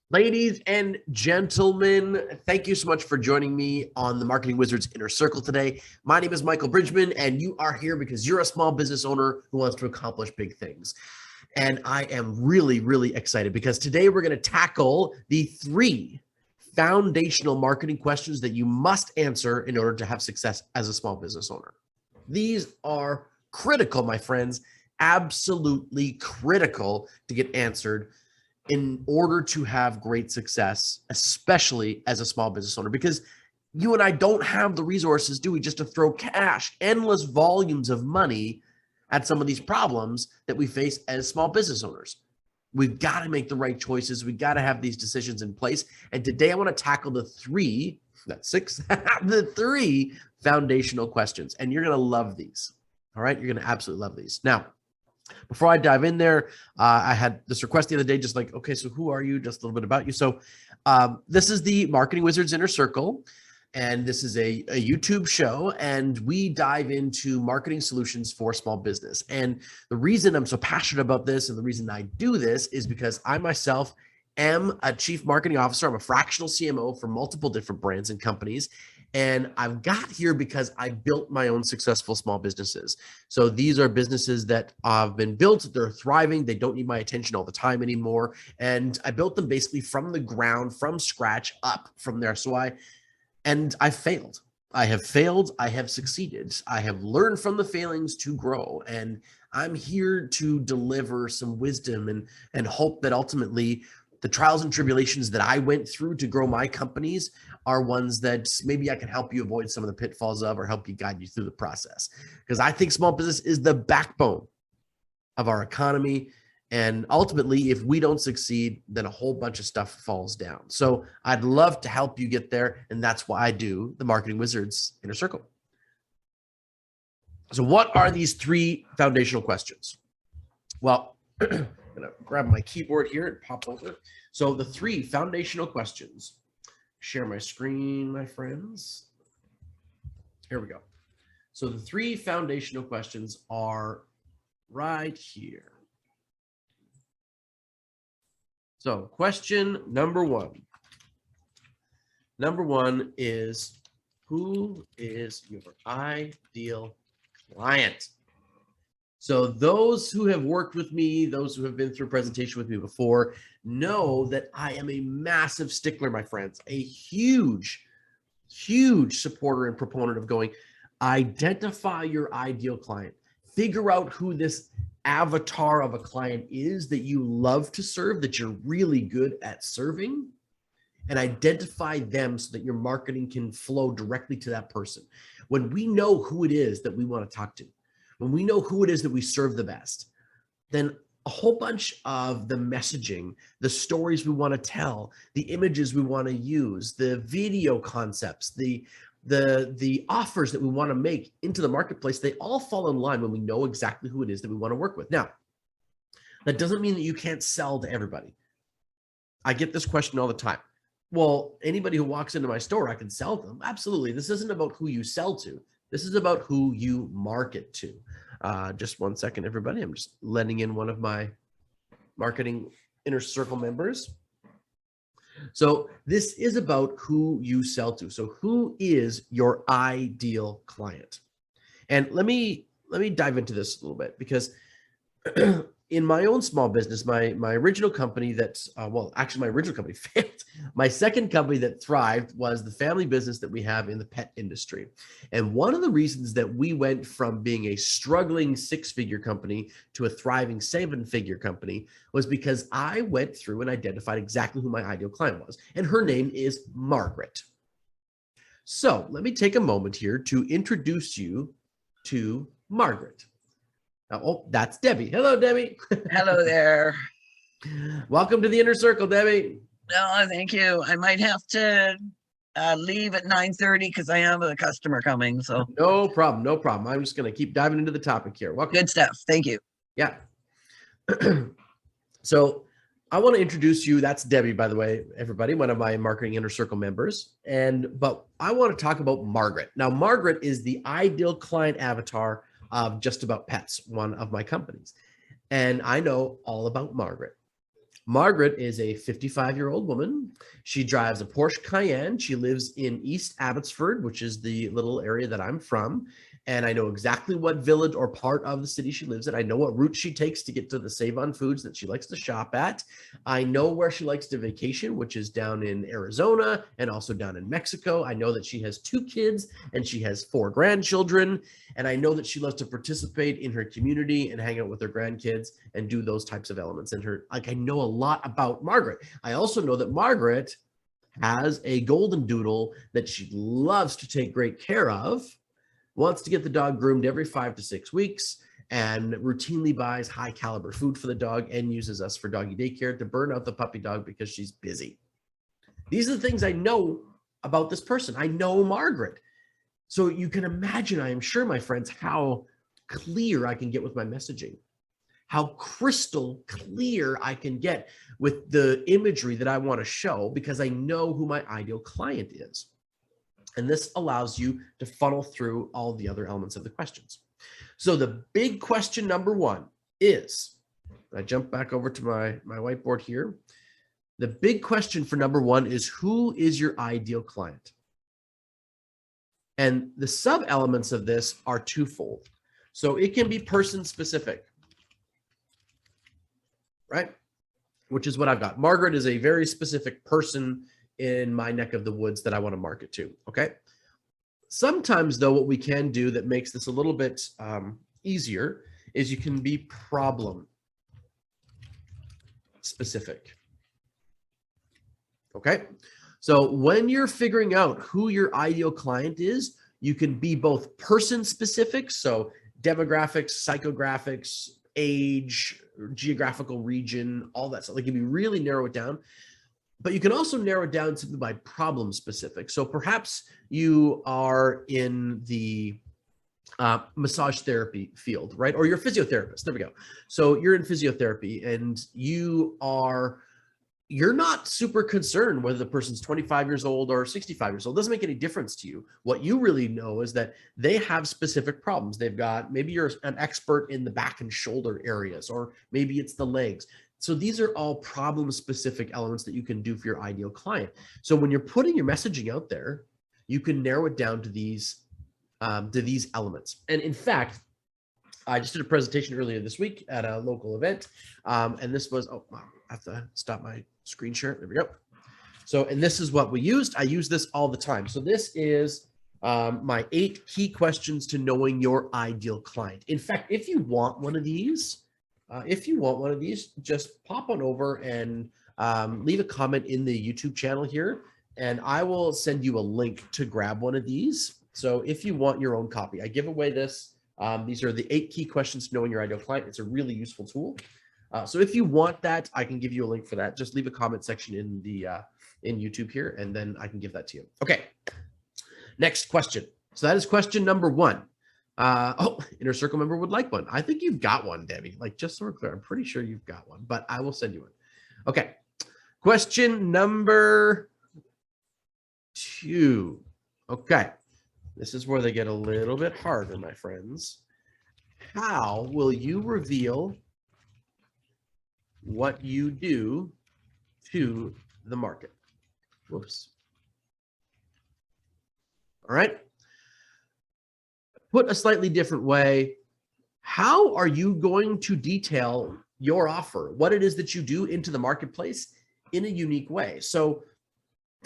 Ladies and gentlemen, thank you so much for joining me on the Marketing Wizards Inner Circle today. My name is Michael Bridgman, and you are here because you're a small business owner who wants to accomplish big things. And I am really, really excited because today we're going to tackle the 3 foundational marketing questions that you must answer in order to have success as a small business owner. These are critical, my friends, absolutely critical to get answered in order to have great success, especially as a small business owner, because you and I don't have the resources, do we, just to throw cash, endless volumes of money at some of these problems that we face as small business owners. We've got to make the right choices. We've got to have these decisions in place. And today I want to tackle the 3 foundational questions. And you're going to love these. All right. You're going to absolutely love these. Now, before I dive in there, I had this request the other day, just like, okay, so who are you? Just a little bit about you. So this is the Marketing Wizards Inner Circle, and this is a YouTube show, and we dive into marketing solutions for small business. And the reason I'm so passionate about this and the reason I do this is because I myself am a chief marketing officer. I'm a fractional CMO for multiple different brands and companies. And I've got here because I built my own successful small businesses. So these are businesses that have been built, they're thriving, they don't need my attention all the time anymore. And I built them basically from the ground, from scratch up from there. I failed. I have failed, I have succeeded. I have learned from the failings to grow. And I'm here to deliver some wisdom and hope that ultimately the trials and tribulations that I went through to grow my companies are ones that maybe I can help you avoid some of the pitfalls of, or help you guide you through the process. Because I think small business is the backbone of our economy. And ultimately, if we don't succeed, then a whole bunch of stuff falls down. So I'd love to help you get there. And that's why I do the Marketing Wizards Inner Circle. So what are these 3 foundational questions? Well, I'm going to grab my keyboard here and pop over. So the 3 foundational questions. Share my screen, my friends. Here we go. So the 3 foundational questions are right here. So question number 1. Number 1 is, who is your ideal client? So those who have worked with me, those who have been through a presentation with me before, know that I am a massive stickler, my friends, a huge supporter and proponent of going, identify your ideal client, figure out who this avatar of a client is that you love to serve, that you're really good at serving, and identify them so that your marketing can flow directly to that person. When we know who it is that we want to talk to, when we know who it is that we serve the best, then a whole bunch of the messaging, the stories we want to tell, the images we want to use, the video concepts, the offers that we want to make into the marketplace, they all fall in line when we know exactly who it is that we want to work with. Now, that doesn't mean that you can't sell to everybody. I get this question all the time. Well, anybody who walks into my store, I can sell them. Absolutely. This isn't about who you sell to. This is about who you market to. Just one second, everybody. I'm just letting in one of my Marketing Inner Circle members. So this is about who you sell to. So who is your ideal client? And let me dive into this a little bit, because in my own small business, my original company my original company failed. My second company that thrived was the family business that we have in the pet industry. And one of the reasons that we went from being a struggling 6-figure company to a thriving 7-figure company was because I went through and identified exactly who my ideal client was. And her name is Margaret. So let me take a moment here to introduce you to Margaret. Oh, that's Debbie. Hello, Debbie. Hello there. Welcome to the Inner Circle, Debbie. Oh, thank you. I might have to leave at 9:30 because I have a customer coming. So no problem. I'm just going to keep diving into the topic here. Welcome. Good stuff. Thank you. Yeah. So I want to introduce you. That's Debbie, by the way, everybody, one of my Marketing Inner Circle members. But I want to talk about Margaret. Now, Margaret is the ideal client avatar of Just About Pets, one of my companies. And I know all about Margaret. Margaret is a 55-year-old woman. She drives a Porsche Cayenne. She lives in East Abbotsford, which is the little area that I'm from. And I know exactly what village or part of the city she lives in. I know what route she takes to get to the Save On Foods that she likes to shop at. I know where she likes to vacation, which is down in Arizona and also down in Mexico. I know that she has 2 kids and she has 4 grandchildren. And I know that she loves to participate in her community and hang out with her grandkids and do those types of elements. And I know a lot about Margaret. I also know that Margaret has a golden doodle that she loves to take great care of, wants to get the dog groomed every 5 to 6 weeks, and routinely buys high caliber food for the dog and uses us for doggy daycare to burn out the puppy dog because she's busy. These are the things I know about this person. I know Margaret. So you can imagine, I am sure, my friends, how clear I can get with my messaging, how crystal clear I can get with the imagery that I want to show because I know who my ideal client is. And this allows you to funnel through all the other elements of the questions. So the big question number 1 is, I jump back over to my whiteboard here. The big question for number 1 is, who is your ideal client? And the sub elements of this are twofold. So it can be person specific, right? Which is what I've got. Margaret is a very specific person in my neck of the woods that I want to market to, okay? Sometimes, though, what we can do that makes this a little bit easier is you can be problem specific, okay? So when you're figuring out who your ideal client is, you can be both person specific, so demographics, psychographics, age, geographical region, all that stuff. Like, you can really narrow it down. But you can also narrow it down simply by problem specific. So perhaps you are in the massage therapy field, right? Or you're a physiotherapist. There we go. So you're in physiotherapy and you're not super concerned whether the person's 25 years old or 65 years old. It doesn't make any difference to you. What you really know is that they have specific problems. They've got, maybe you're an expert in the back and shoulder areas, or maybe it's the legs. So these are all problem-specific elements that you can do for your ideal client. So when you're putting your messaging out there, you can narrow it down to these elements. And in fact, I just did a presentation earlier this week at a local event, and this was, I have to stop my screen share. There we go. So, and this is what we used. I use this all the time. So this is my 8 key questions to knowing your ideal client. In fact, if you want one of these, just pop on over and leave a comment in the YouTube channel here, and I will send you a link to grab one of these. So if you want your own copy, I give away this. These are the 8 key questions to knowing your ideal client. It's a really useful tool. So if you want that, I can give you a link for that. Just leave a comment section in the in YouTube here, and then I can give that to you. Okay, next question. So that is question number 1. Inner Circle member would like one. I think you've got one, Debbie. Like, just so we're clear, I'm pretty sure you've got one, but I will send you one. Okay. Question number 2. Okay. This is where they get a little bit harder, my friends. How will you reveal what you do to the market? Whoops. All right. Put a slightly different way, how are you going to detail your offer, what it is that you do into the marketplace in a unique way? So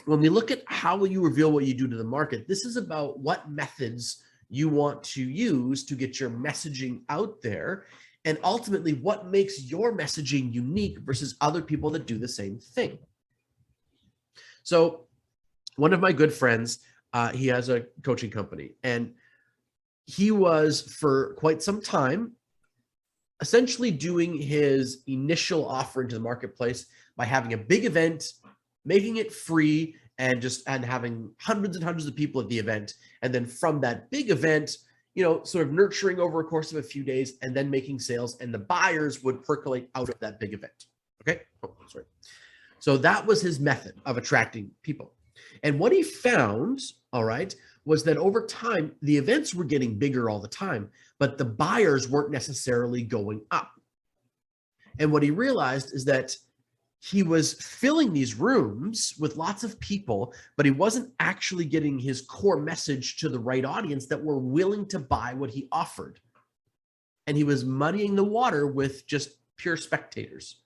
when we look at how will you reveal what you do to the market, this is about what methods you want to use to get your messaging out there, and ultimately what makes your messaging unique versus other people that do the same thing. So one of my good friends, he has a coaching company, and he was for quite some time essentially doing his initial offer into the marketplace by having a big event, making it free, and having hundreds and hundreds of people at the event. And then from that big event, sort of nurturing over a course of a few days, and then making sales, and the buyers would percolate out of that big event. Okay. Oh, sorry. So that was his method of attracting people. And what he found, all right, was that over time, the events were getting bigger all the time, but the buyers weren't necessarily going up. And what he realized is that he was filling these rooms with lots of people, but he wasn't actually getting his core message to the right audience that were willing to buy what he offered. And he was muddying the water with just pure spectators.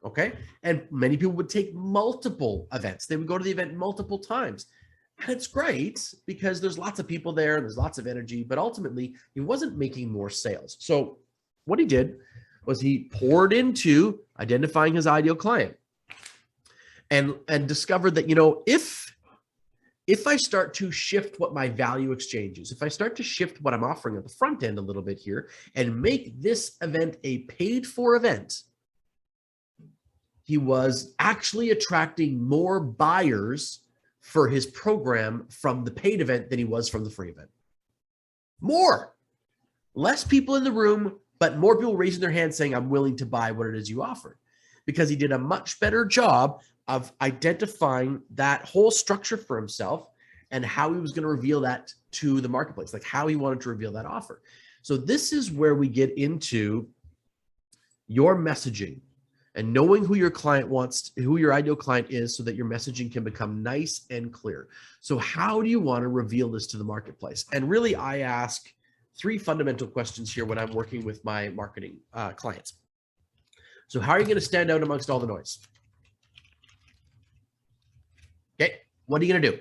Okay. And many people would take multiple events. They would go to the event multiple times. And it's great because there's lots of people there and there's lots of energy, but ultimately he wasn't making more sales. So what he did was he poured into identifying his ideal client and discovered that, if I start to shift what my value exchange is, if I start to shift what I'm offering at the front end a little bit here and make this event a paid for event, he was actually attracting more buyers for his program from the paid event than he was from the free event. Less people in the room, but more people raising their hands saying, I'm willing to buy what it is you offered, because he did a much better job of identifying that whole structure for himself and how he was going to reveal that to the marketplace, like how he wanted to reveal that offer. So this is where we get into your messaging and knowing who your client wants, who your ideal client is, so that your messaging can become nice and clear. So how do you want to reveal this to the marketplace? And really, I ask 3 fundamental questions here when I'm working with my marketing clients. So how are you going to stand out amongst all the noise? Okay, what are you going to do?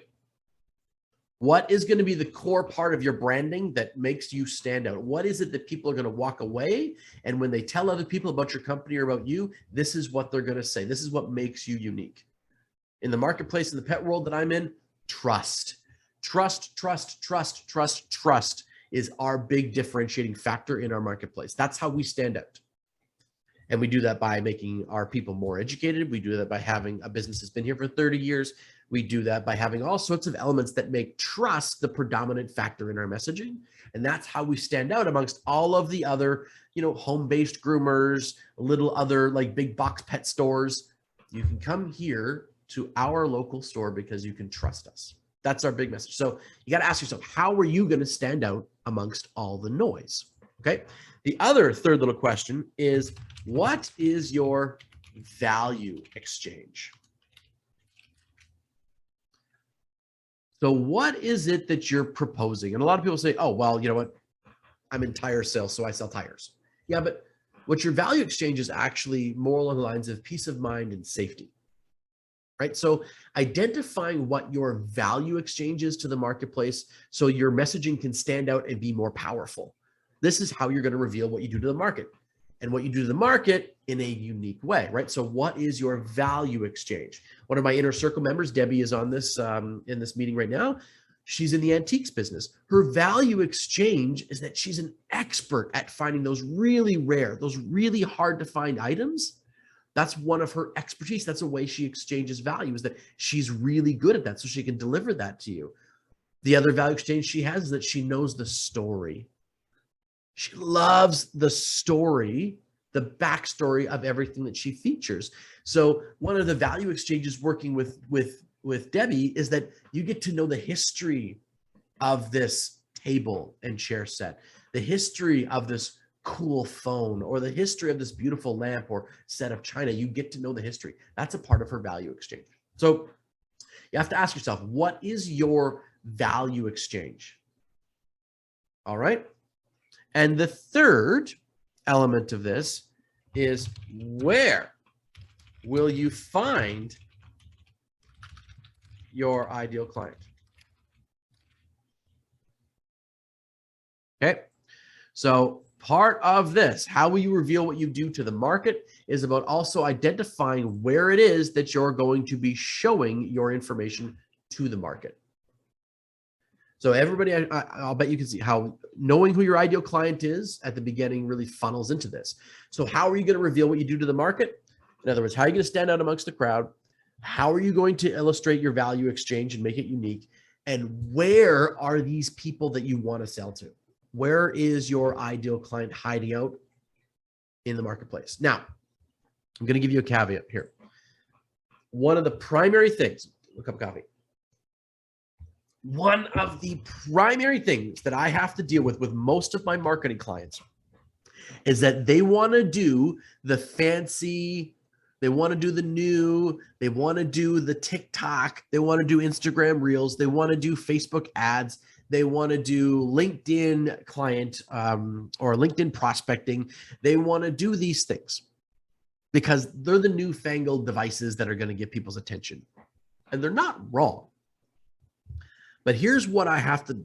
What is going to be the core part of your branding that makes you stand out? What is it that people are going to walk away? And when they tell other people about your company or about you, this is what they're going to say. This is what makes you unique. In the marketplace, in the pet world that I'm in, trust. Trust is our big differentiating factor in our marketplace. That's how we stand out. And we do that by making our people more educated. We do that by having a business that's been here for 30 years. We do that by having all sorts of elements that make trust the predominant factor in our messaging. And that's how we stand out amongst all of the other, home-based groomers, little other like big box pet stores. You can come here to our local store because you can trust us. That's our big message. So you got to ask yourself, how are you going to stand out amongst all the noise? Okay. The other third little question is, what is your value exchange? So what is it that you're proposing? And a lot of people say, oh, well, you know what? I'm in tire sales, so I sell tires. Yeah, but what your value exchange is actually more along the lines of peace of mind and safety, right? So identifying what your value exchange is to the marketplace so your messaging can stand out and be more powerful. This is how you're going to reveal what you do to the market and what you do to the market in a unique way, right? So what is your value exchange? One of my inner circle members, Debbie, is on this in this meeting right now. She's in the antiques business. Her value exchange is that she's an expert at finding those really rare, those really hard to find items. That's one of her expertise. That's a way she exchanges value, is that she's really good at that, so she can deliver that to you. The other value exchange she has is that she knows the story. She loves the story, the backstory of everything that she features. So one of the value exchanges working with Debbie is that you get to know the history of this table and chair set, the history of this cool phone, or the history of this beautiful lamp or set of china. You get to know the history. That's a part of her value exchange. So you have to ask yourself, what is your value exchange? All right. And the third element of this is, where will you find your ideal client? Okay. So part of this, how will you reveal what you do to the market, is about also identifying where it is that you're going to be showing your information to the market. So everybody, I'll bet you can see how knowing who your ideal client is at the beginning really funnels into this. So how are you going to reveal what you do to the market? In other words, how are you going to stand out amongst the crowd? How are you going to illustrate your value exchange and make it unique? And where are these people that you want to sell to? Where is your ideal client hiding out in the marketplace? Now, I'm going to give you a caveat here. One of the primary things, a cup of coffee. One of the primary things that I have to deal with most of my marketing clients is that they want to do the fancy, They want to do the new, they want to do the TikTok, they want to do Instagram Reels, they want to do Facebook ads, they want to do LinkedIn client or LinkedIn prospecting. They want to do these things because they're the newfangled devices that are going to get people's attention. And they're not wrong. But here's what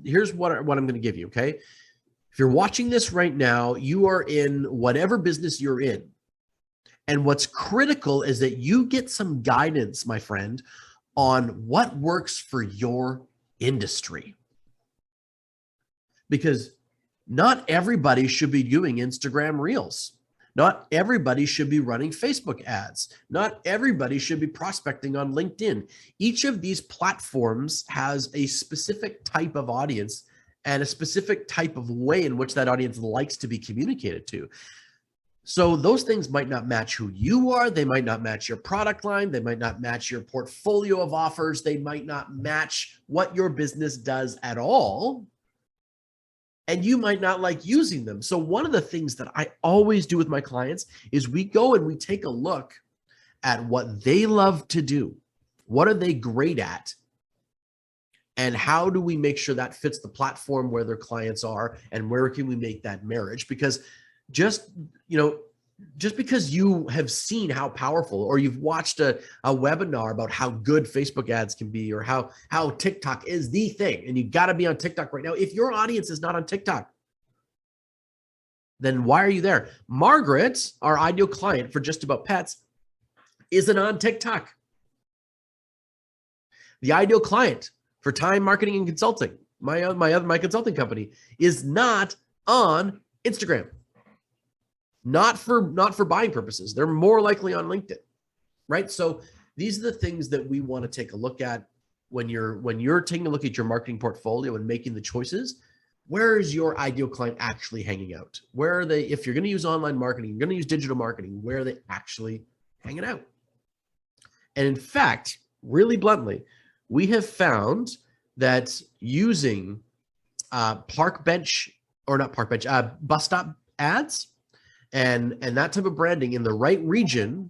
here's what I'm going to give you, okay? If you're watching this right now, you are in whatever business you're in. And what's critical is that you get some guidance, my friend, on what works for your industry. Because not everybody should be doing Instagram Reels. Not everybody should be running Facebook ads. Not everybody should be prospecting on LinkedIn. Each of these platforms has a specific type of audience and a specific type of way in which that audience likes to be communicated to. So those things might not match who you are. They might not match your product line. They might not match your portfolio of offers. They might not match what your business does at all. And you might not like using them. So one of the things that I always do with my clients is we go and we take a look at what they love to do. What are they great at? And how do we make sure that fits the platform where their clients are, and where can we make that marriage? Because just because you have seen how powerful, or you've watched a webinar about how good Facebook ads can be, or how TikTok is the thing, and you got to be on TikTok right now. If your audience is not on TikTok, then why are you there? Margaret, our ideal client for Just About Pets, isn't on TikTok. The ideal client for Time Marketing and Consulting, my consulting company, is not on Instagram. Not for buying purposes. They're more likely on LinkedIn, right? So these are the things that we want to take a look at when you're taking a look at your marketing portfolio and making the choices. Where is your ideal client actually hanging out? Where are they? If you're going to use online marketing, you're going to use digital marketing, where are they actually hanging out? And in fact, really bluntly, we have found that using bus stop ads and that type of branding in the right region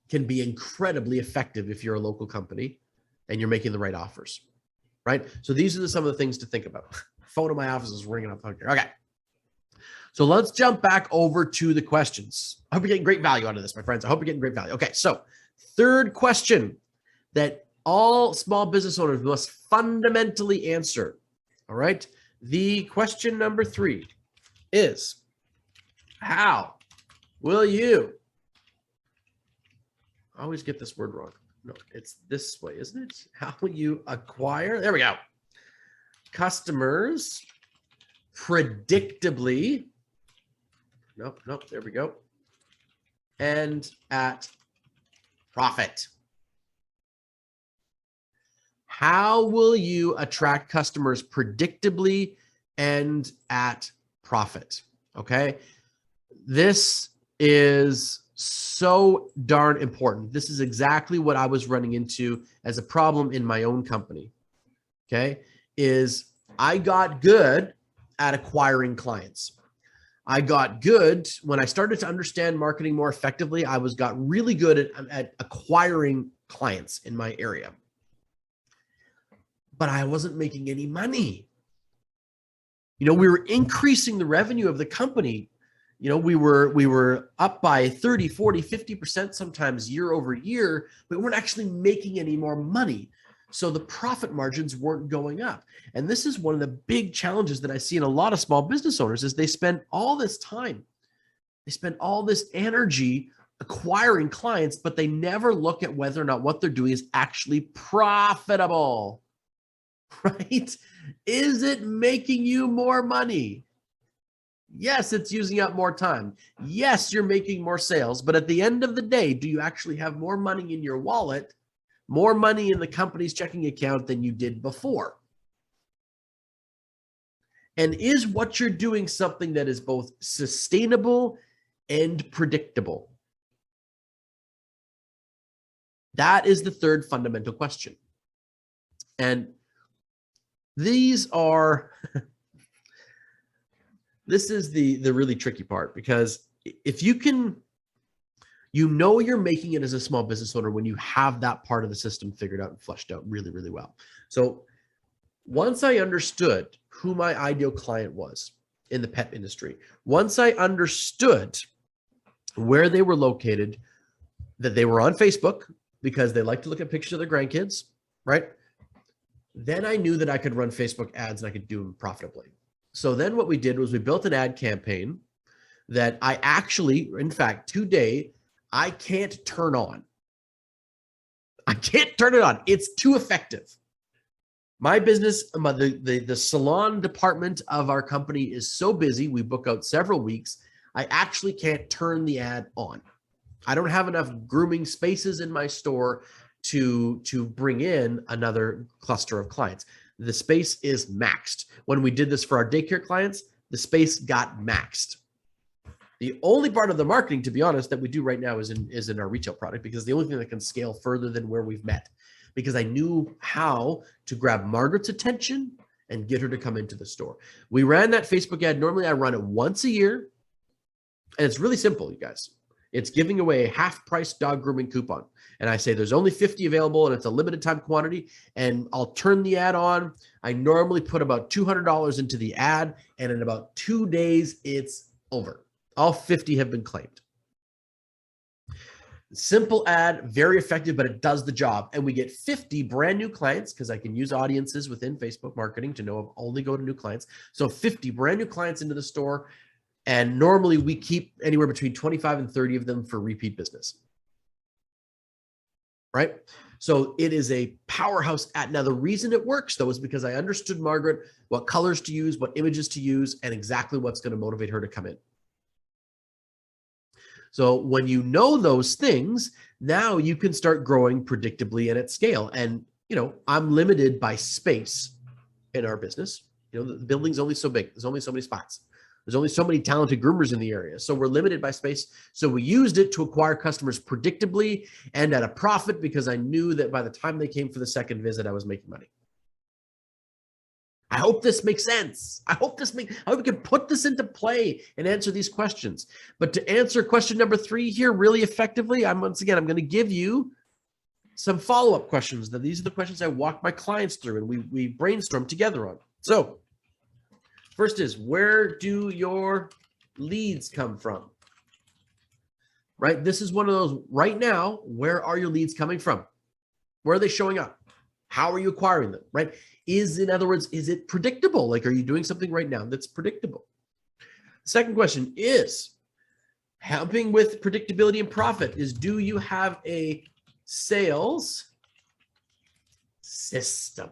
can be incredibly effective if you're a local company and you're making the right offers, right? So these are some of the things to think about. Phone in my office is ringing up here. Okay. So let's jump back over to the questions. I hope you're getting great value out of this, my friends. I hope you're getting great value. Okay. So third question that all small business owners must fundamentally answer. All right. The question number 3 is, how will you, I always get this word wrong. No, it's this way, isn't it? How will you acquire, there we go, customers predictably, nope, there we go, and at profit? How will you attract customers predictably and at profit? Okay. This is so darn important. This is exactly what I was running into as a problem in my own company. Okay. Is I got good at acquiring clients. I got good when I started to understand marketing more effectively. I got really good at acquiring clients in my area, but I wasn't making any money. We were increasing the revenue of the company. We were up by 30, 40, 50% sometimes year over year, but we weren't actually making any more money. So the profit margins weren't going up. And this is one of the big challenges that I see in a lot of small business owners is they spend all this time, they spend all this energy acquiring clients, but they never look at whether or not what they're doing is actually profitable, right? Is it making you more money? Yes, it's using up more time. Yes, you're making more sales, but at the end of the day, do you actually have more money in your wallet, more money in the company's checking account than you did before? And is what you're doing something that is both sustainable and predictable? That is the third fundamental question. And these are this is the really tricky part, because if you can You know you're making it as a small business owner when you have that part of the system figured out and fleshed out really, really well. So once I understood who my ideal client was in the pet industry, once I understood where they were located, that they were on Facebook because they like to look at pictures of their grandkids, right? Then I knew that I could run Facebook ads and I could do them profitably. So then what we did was we built an ad campaign that I actually, in fact, today, I can't turn on. I can't turn it on. It's too effective. My business, the salon department of our company is so busy. We book out several weeks. I actually can't turn the ad on. I don't have enough grooming spaces in my store to bring in another cluster of clients. The space is maxed. When we did this for our daycare clients, the space got maxed. The only part of the marketing, to be honest, that we do right now is in our retail product, because the only thing that can scale further than where we've met, because I knew how to grab Margaret's attention and get her to come into the store. We ran that Facebook ad. Normally I run it once a year, and it's really simple, you guys. It's giving away a half-price dog grooming coupon. And I say there's only 50 available and it's a limited time quantity, and I'll turn the ad on. I normally put about $200 into the ad, and in about 2 days, it's over. All 50 have been claimed. Simple ad, very effective, but it does the job. And we get 50 brand new clients, because I can use audiences within Facebook marketing to know only go to new clients. So 50 brand new clients into the store. And normally we keep anywhere between 25 and 30 of them for repeat business. Right? So it is a powerhouse ad. Now, the reason it works, though, is because I understood Margaret, what colors to use, what images to use, and exactly what's going to motivate her to come in. So when you know those things, now you can start growing predictably and at scale. And, I'm limited by space in our business. The building's only so big. There's only so many spots. There's only so many talented groomers in the area. So we're limited by space. So we used it to acquire customers predictably and at a profit, because I knew that by the time they came for the second visit, I was making money. I hope this makes sense. I hope we can put this into play and answer these questions. But to answer question number 3 here really effectively, I'm going to give you some follow-up questions. Now, these are the questions I walk my clients through and we brainstorm together on. So first is, where do your leads come from? Right? This is one of those right now. Where are your leads coming from? Where are they showing up? How are you acquiring them? Right? In other words, is it predictable? Like, are you doing something right now that's predictable? Second question is, helping with predictability and profit is, do you have a sales system?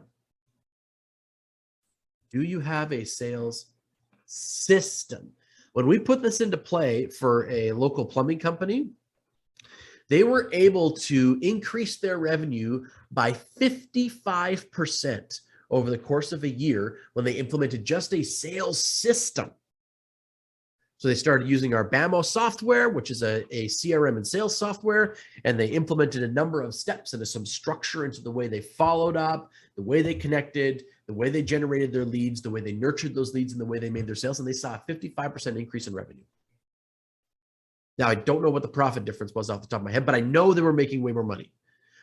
Do you have a sales system? When we put this into play for a local plumbing company, they were able to increase their revenue by 55% over the course of a year when they implemented just a sales system. So they started using our BAMO software, which is a CRM and sales software, and they implemented a number of steps and some structure into the way they followed up, the way they connected, the way they generated their leads, the way they nurtured those leads, and the way they made their sales, and they saw a 55% increase in revenue. Now, I don't know what the profit difference was off the top of my head, but I know they were making way more money.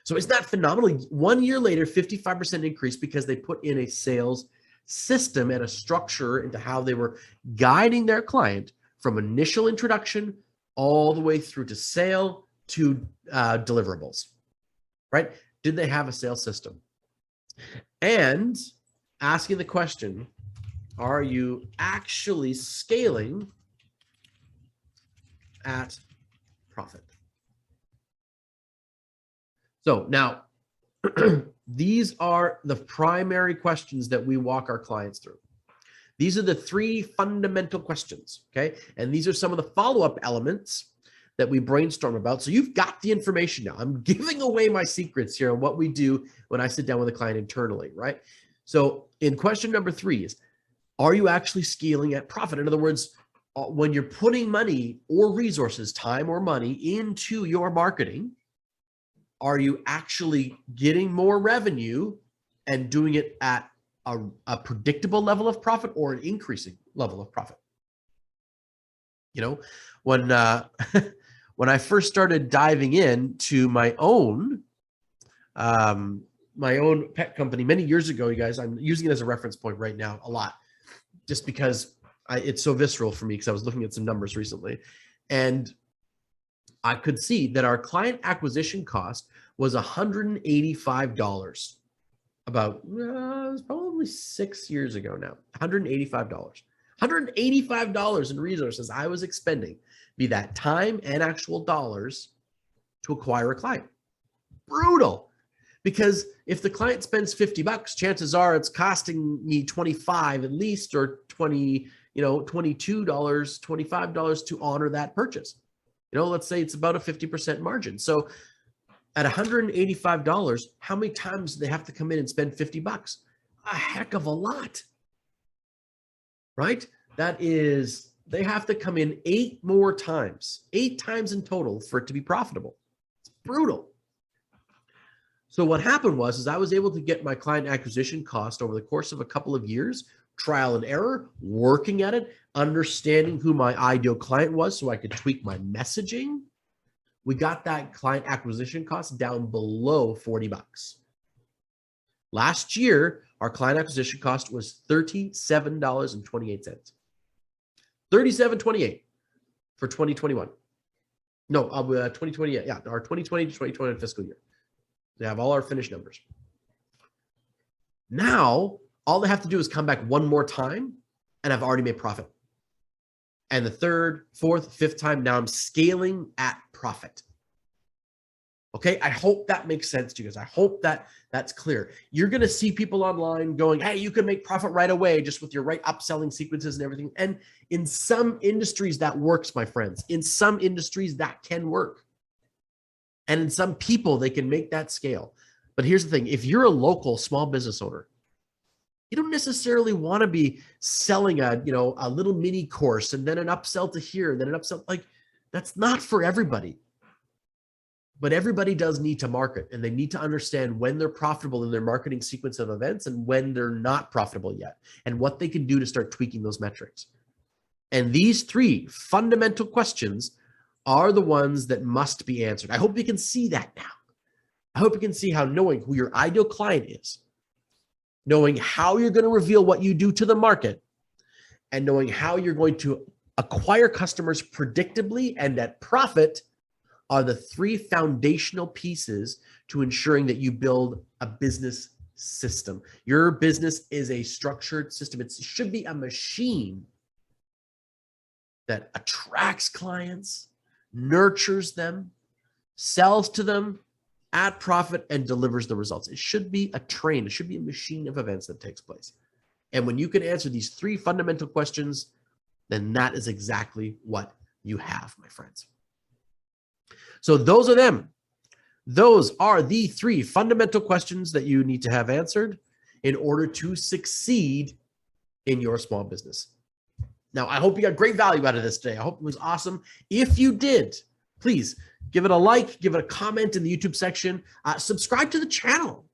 So isn't that phenomenal? 1 year later, 55% increase, because they put in a sales system and a structure into how they were guiding their client from initial introduction all the way through to sale to deliverables, right? Did they have a sales system? And asking the question, are you actually scaling at profit? So now, these are the primary questions that we walk our clients through. These are the 3 fundamental questions, okay? And these are some of the follow-up elements that we brainstorm about. So you've got the information now. I'm giving away my secrets here on what we do when I sit down with a client internally, right? So in question number 3 is, are you actually scaling at profit? In other words, when you're putting money or resources, time or money, into your marketing, are you actually getting more revenue and doing it at a predictable level of profit or an increasing level of profit? When when I first started diving into my own pet company many years ago, you guys, I'm using it as a reference point right now a lot, just because it's so visceral for me, because I was looking at some numbers recently, and I could see that our client acquisition cost was $185 about it was probably 6 years ago now. $185. $185 in resources I was expending, be that time and actual dollars, to acquire a client. Brutal. Because if the client spends $50, chances are it's costing me 25 at least, or 20, $22, $25 to honor that purchase. Let's say it's about a 50% margin. So at $185, how many times do they have to come in and spend $50? A heck of a lot, right? That is, they have to come in 8 more times, 8 times in total for it to be profitable. It's brutal. So what happened was I was able to get my client acquisition cost over the course of a couple of years, trial and error, working at it, understanding who my ideal client was so I could tweak my messaging. We got that client acquisition cost down below $40. Last year, our client acquisition cost was $37.28. $37.28 for 2021. No, 2020. Yeah, our 2020 to 2021 fiscal year. They have all our finished numbers. Now, all they have to do is come back one more time, and I've already made profit. And the third, fourth, fifth time, now I'm scaling at profit. Okay, I hope that makes sense to you guys. I hope that that's clear. You're going to see people online going, hey, you can make profit right away just with your right upselling sequences and everything. And in some industries that works, my friends. In some industries that can work. And in some people, they can make that scale. But here's the thing. If you're a local small business owner, you don't necessarily want to be selling a little mini course and then an upsell to here and then an upsell. Like, that's not for everybody. But everybody does need to market, and they need to understand when they're profitable in their marketing sequence of events and when they're not profitable yet, and what they can do to start tweaking those metrics. And these 3 fundamental questions are the ones that must be answered. I hope you can see that now. I hope you can see how knowing who your ideal client is, knowing how you're going to reveal what you do to the market, and knowing how you're going to acquire customers predictably and at profit are the 3 foundational pieces to ensuring that you build a business system. Your business is a structured system. It should be a machine that attracts clients, nurtures them, sells to them at profit, and delivers the results. It should be a train. It should be a machine of events that takes place. And when you can answer these 3 fundamental questions, then that is exactly what you have, my friends. So those are them. Those are the 3 fundamental questions that you need to have answered in order to succeed in your small business. Now, I hope you got great value out of this today. I hope it was awesome. If you did, please give it a like, give it a comment in the YouTube section, subscribe to the channel,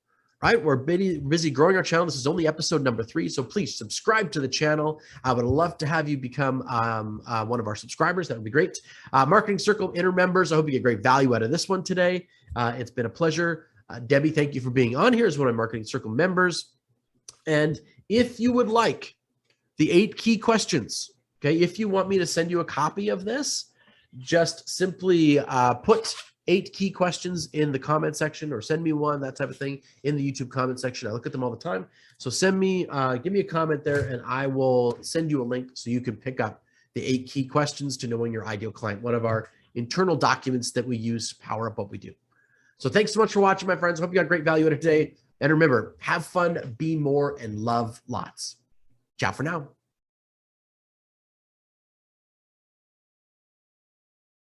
right? We're busy growing our channel. This is only episode number 3, so please subscribe to the channel. I would love to have you become one of our subscribers. That would be great. Marketing Circle Inner members, I hope you get great value out of this one today. It's been a pleasure. Debbie, thank you for being on here as one of my Marketing Circle members. And if you would like the 8 key questions, okay, if you want me to send you a copy of this, just simply put 8 key questions in the comment section, or send me one, that type of thing, in the YouTube comment section. I look at them all the time. So send me, give me a comment there, and I will send you a link so you can pick up the 8 key questions to knowing your ideal client, one of our internal documents that we use to power up what we do. So thanks so much for watching, my friends. Hope you got great value out of today. And remember, have fun, be more, and love lots. Ciao for now.